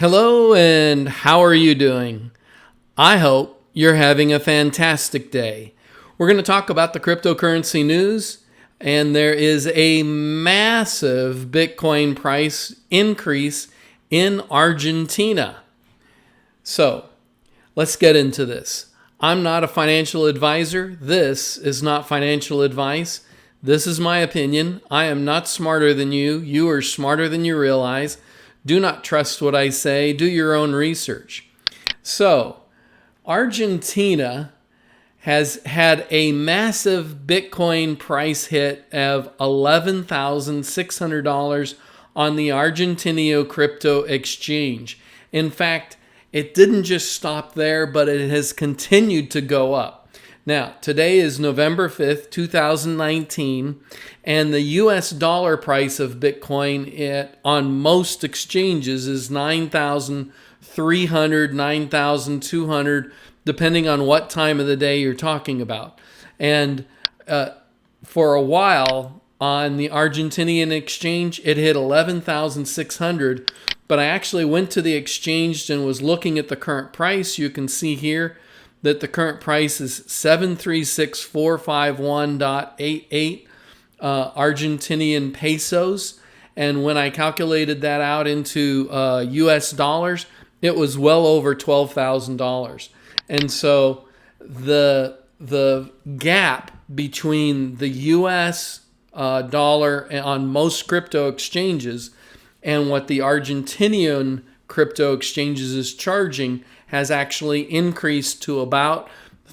Hello, and how are you doing? I hope you're having a fantastic day. We're going to talk about the cryptocurrency news, and there is a massive Bitcoin price increase in Argentina. So, let's get into this. I'm not a financial advisor. This is not financial advice. This is my opinion. I am not smarter than you. You are smarter than you realize. Do not trust what I say. Do your own research. So, Argentina has had a massive Bitcoin price hit of $11,600 on the Argentinian crypto exchange. In fact, it didn't just stop there, but it has continued to go up. Now, today is November 5th, 2019, and the US dollar price of Bitcoin on most exchanges is 9,300, 9,200, depending on what time of the day you're talking about. And for a while on the Argentinian exchange, it hit 11,600, but I actually went to the exchange and was looking at the current price. You can see here that the current price is 736,451.88 Argentinian pesos. And when I calculated that out into US dollars, it was well over $12,000. And so the gap between the US dollar on most crypto exchanges and what the Argentinian crypto exchanges is charging has actually increased to about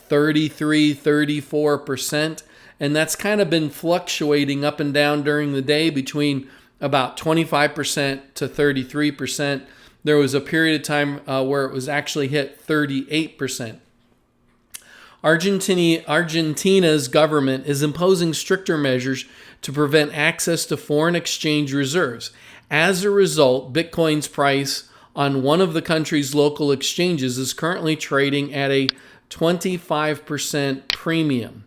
33-34%. And that's kind of been fluctuating up and down during the day between about 25% to 33%. There was a period of time where it was actually hit 38%. Argentina's government is imposing stricter measures to prevent access to foreign exchange reserves. As a result, Bitcoin's price on one of the country's local exchanges is currently trading at a 25% premium.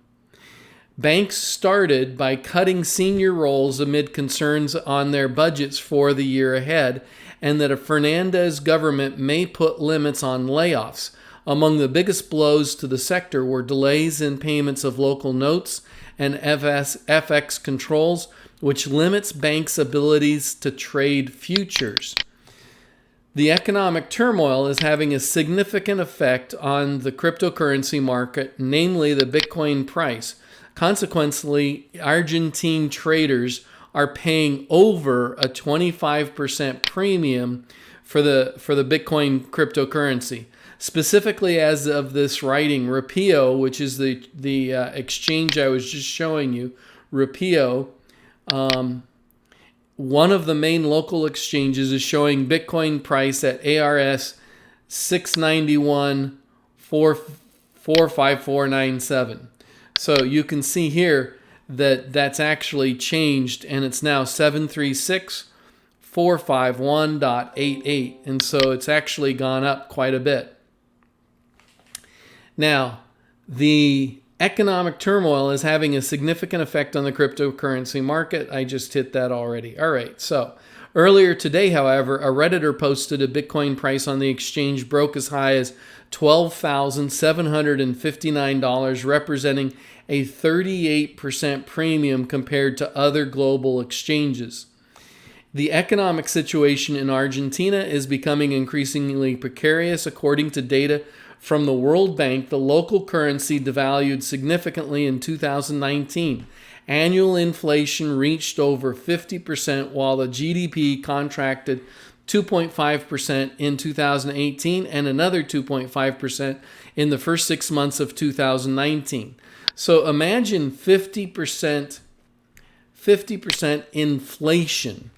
Banks started by cutting senior roles amid concerns on their budgets for the year ahead, and that a Fernandez government may put limits on layoffs. Among the biggest blows to the sector were delays in payments of local notes and FX controls, which limits banks' abilities to trade futures. The economic turmoil is having a significant effect on the cryptocurrency market, namely the Bitcoin price. Consequently, Argentine traders are paying over a 25% premium for the Bitcoin cryptocurrency. Specifically, as of this writing, Ripio, which is the exchange I was just showing you, Ripio, one of the main local exchanges, is showing Bitcoin price at ARS 691,454.97. So you can see here that that's actually changed, and it's now 736,451.88. And so it's actually gone up quite a bit. Now, the economic turmoil is having a significant effect on the cryptocurrency market. I just hit that already. All right, so earlier today, however, a Redditor posted a Bitcoin price on the exchange broke as high as $12,759, representing a 38% premium compared to other global exchanges. The economic situation in Argentina is becoming increasingly precarious. According to data from the World Bank, the local currency devalued significantly in 2019. Annual inflation reached over 50%, while the GDP contracted 2.5% in 2018 and another 2.5% in the first 6 months of 2019. So imagine 50% inflation.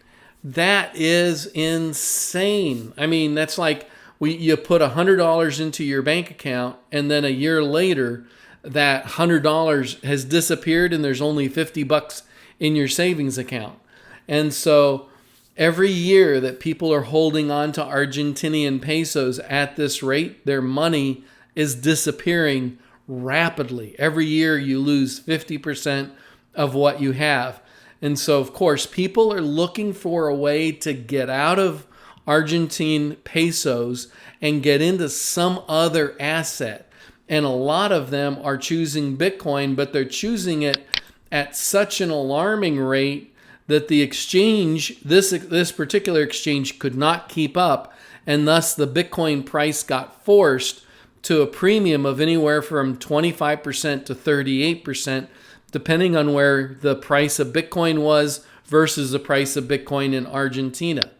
That is insane. I mean, that's like you put $100 into your bank account, and then a year later, that $100 has disappeared, and there's only $50 in your savings account. And so every year that people are holding on to Argentinian pesos at this rate, their money is disappearing rapidly. Every year you lose 50% of what you have. And so, of course, people are looking for a way to get out of Argentine pesos and get into some other asset. And a lot of them are choosing Bitcoin, but they're choosing it at such an alarming rate that the exchange, this particular exchange, could not keep up, and thus the Bitcoin price got forced to a premium of anywhere from 25% to 38%, depending on where the price of Bitcoin was versus the price of Bitcoin in Argentina.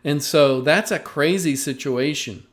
And so that's a crazy situation.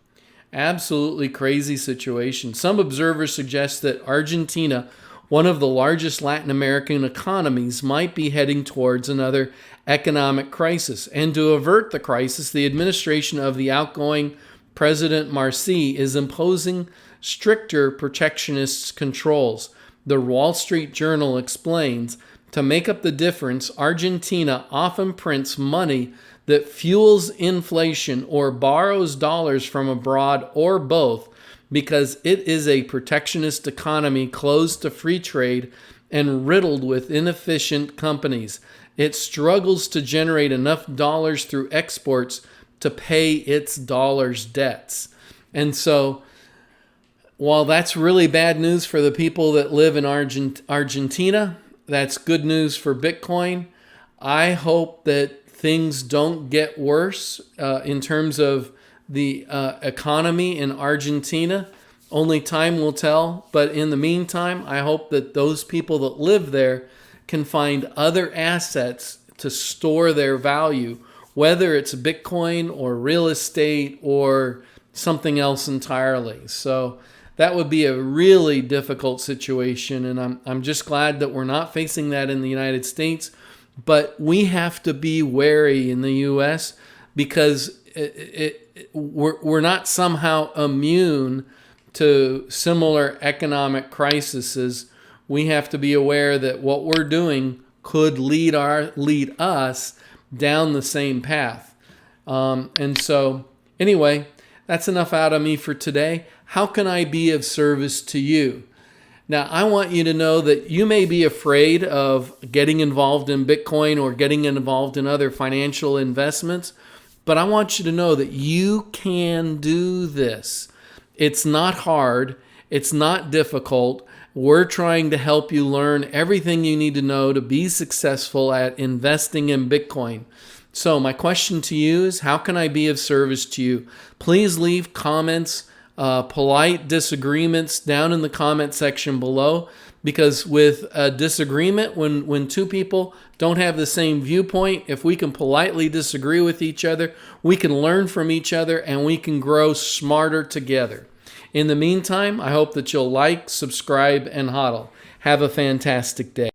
Absolutely crazy situation. Some observers suggest that Argentina, one of the largest Latin American economies, might be heading towards another economic crisis. And to avert the crisis, the administration of the outgoing President Marci is imposing stricter protectionist controls. The Wall Street Journal explains, to make up the difference, Argentina often prints money that fuels inflation or borrows dollars from abroad or both, because it is a protectionist economy closed to free trade and riddled with inefficient companies. It struggles to generate enough dollars through exports to pay its dollars debts. And so, while that's really bad news for the people that live in Argentina, that's good news for Bitcoin. I hope that things don't get worse in terms of the economy in Argentina. Only time will tell. But in the meantime, I hope that those people that live there can find other assets to store their value, whether it's Bitcoin or real estate or something else entirely. So that would be a really difficult situation, and I'm just glad that we're not facing that in the United States. But we have to be wary in the U.S. because we're not somehow immune to similar economic crises. We have to be aware that what we're doing could lead us down the same path. And so, anyway, that's enough out of me for today. How can I be of service to you? Now, I want you to know that you may be afraid of getting involved in Bitcoin or getting involved in other financial investments, but I want you to know that you can do this. It's not hard. It's not difficult. We're trying to help you learn everything you need to know to be successful at investing in Bitcoin. So my question to you is, how can I be of service to you? Please leave comments, polite disagreements down in the comment section below, because with a disagreement, when two people don't have the same viewpoint, if we can politely disagree with each other, we can learn from each other and we can grow smarter together. In the meantime, I hope that you'll like, subscribe, and hodl. Have a fantastic day.